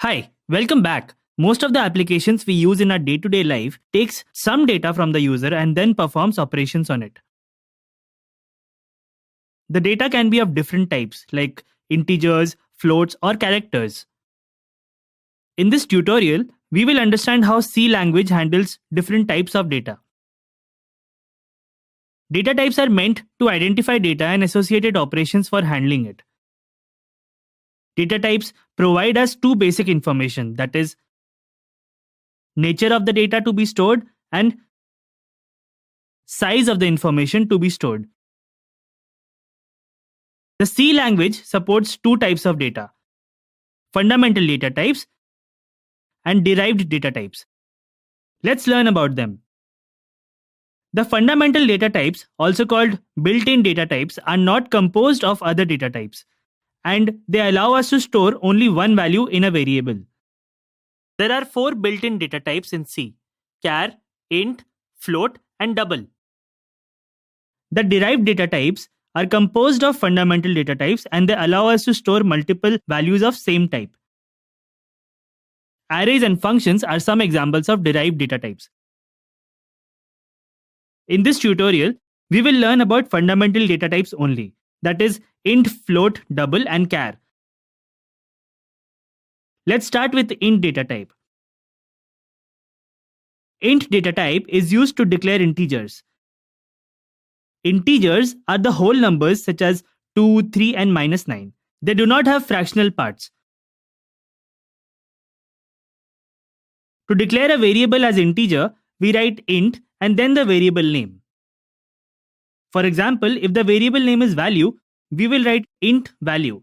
Hi, welcome back. Most of the applications we use in our day-to-day life takes some data from the user and then performs operations on it. The data can be of different types like integers, floats or characters. In this tutorial, we will understand how C language handles different types of data. Data types are meant to identify data and associated operations for handling it. Data types provide us two basic information, that is nature of the data to be stored and size of the information to be stored. The C language supports two types of data: fundamental data types and derived data types. Let's learn about them. The fundamental data types, also called built-in data types, are not composed of other data types, and they allow us to store only one value in a variable. There are four built-in data types in C: char, int, float, and double. The derived data types are composed of fundamental data types and they allow us to store multiple values of same type. Arrays and functions are some examples of derived data types. In this tutorial, we will learn about fundamental data types only, that is int, float, double, and char. Let's start with int data type. Int data type is used to declare integers. Integers are the whole numbers such as 2, 3, and -9. They do not have fractional parts. To declare a variable as integer, we write int and then the variable name. For example, if the variable name is value, we will write int value.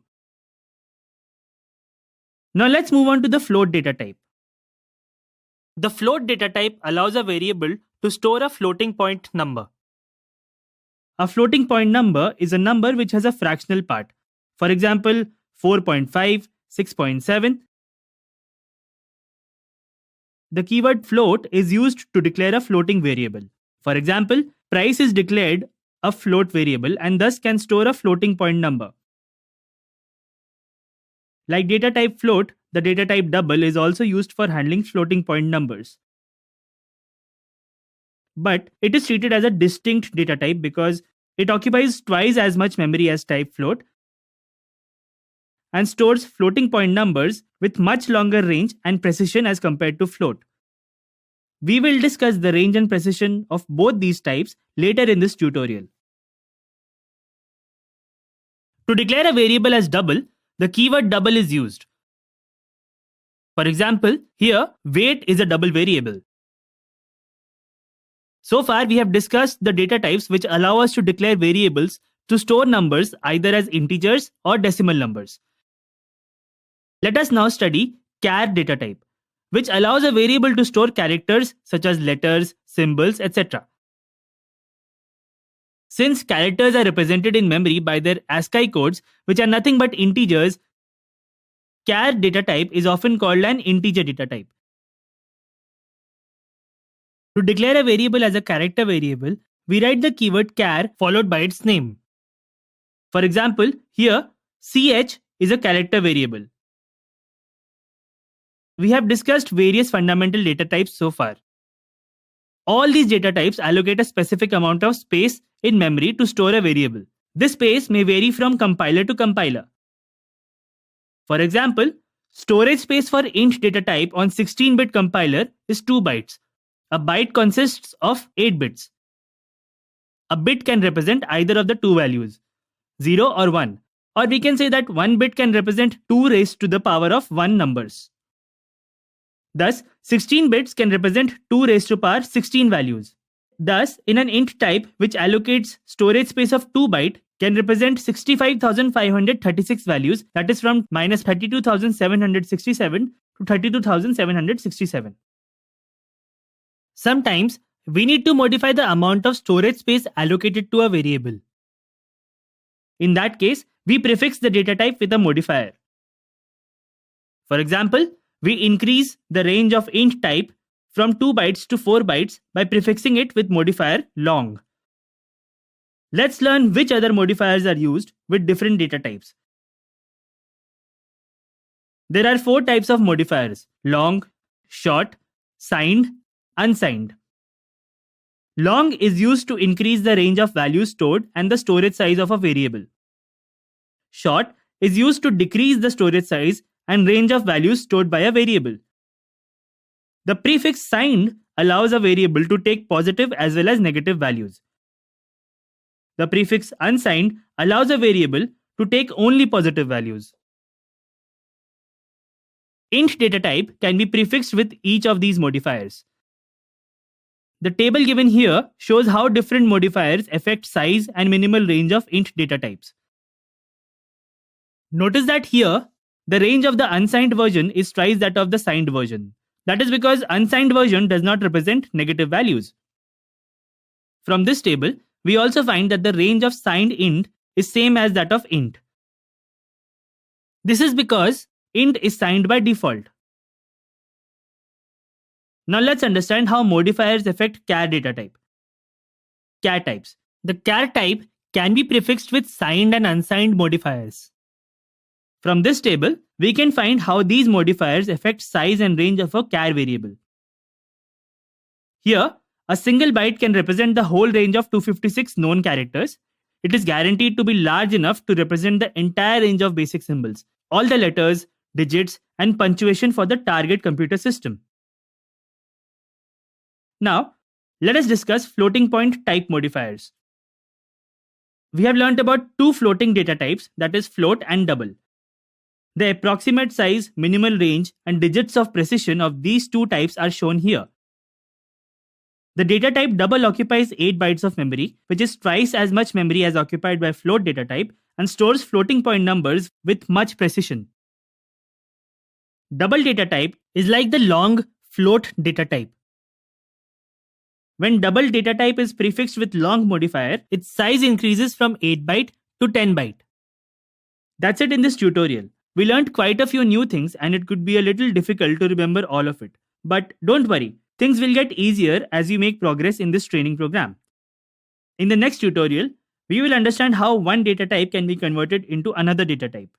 Now let's move on to the float data type. The float data type allows a variable to store a floating point number. A floating point number is a number which has a fractional part. For example, 4.5, 6.7. The keyword float is used to declare a floating variable. For example, price is declared a float variable and thus can store a floating point number. Like data type float, the data type double is also used for handling floating point numbers. But it is treated as a distinct data type because it occupies twice as much memory as type float and stores floating point numbers with much longer range and precision as compared to float. We will discuss the range and precision of both these types later in this tutorial. To declare a variable as double, the keyword double is used. For example, here weight is a double variable. So far, we have discussed the data types which allow us to declare variables to store numbers either as integers or decimal numbers. Let us now study char data type, which allows a variable to store characters such as letters, symbols, etc. Since characters are represented in memory by their ASCII codes, which are nothing but integers, char data type is often called an integer data type. To declare a variable as a character variable, we write the keyword char followed by its name. For example, here ch is a character variable. We have discussed various fundamental data types so far. All these data types allocate a specific amount of space in memory to store a variable. This space may vary from compiler to compiler. For example, storage space for int data type on 16-bit compiler is 2 bytes. A byte consists of 8 bits. A bit can represent either of the two values, 0 or 1. Or we can say that 1 bit can represent 2 raised to the power of 1 numbers. Thus, 16 bits can represent 2 raised to power 16 values. Thus, in an int type which allocates storage space of 2 byte can represent 65,536 values, that is from -32,767 to 32,767. Sometimes, we need to modify the amount of storage space allocated to a variable. In that case, we prefix the data type with a modifier. For example, we increase the range of int type from 2 bytes to 4 bytes by prefixing it with modifier long. Let's learn which other modifiers are used with different data types. There are 4 types of modifiers: long, short, signed, unsigned. Long is used to increase the range of values stored and the storage size of a variable. Short is used to decrease the storage size and range of values stored by a variable. The prefix signed allows a variable to take positive as well as negative values. The prefix unsigned allows a variable to take only positive values. Int data type can be prefixed with each of these modifiers. The table given here shows how different modifiers affect size and minimal range of int data types. Notice that here, the range of the unsigned version is twice that of the signed version. That is because unsigned version does not represent negative values. From this table, we also find that the range of signed int is same as that of int. This is because int is signed by default. Now let's understand how modifiers affect char data type. Char types. The char type can be prefixed with signed and unsigned modifiers. From this table, we can find how these modifiers affect size and range of a char variable. Here, a single byte can represent the whole range of 256 known characters. It is guaranteed to be large enough to represent the entire range of basic symbols, all the letters, digits, and punctuation for the target computer system. Now, let us discuss floating point type modifiers. We have learnt about 2 floating data types, that is float and double. The approximate size, minimal range, and digits of precision of these 2 types are shown here. The data type double occupies 8 bytes of memory, which is twice as much memory as occupied by float data type, and stores floating point numbers with much precision. Double data type is like the long float data type. When double data type is prefixed with long modifier, its size increases from 8 byte to 10 byte. That's it in this tutorial. We learned quite a few new things and it could be a little difficult to remember all of it. But don't worry, things will get easier as you make progress in this training program. In the next tutorial, we will understand how one data type can be converted into another data type.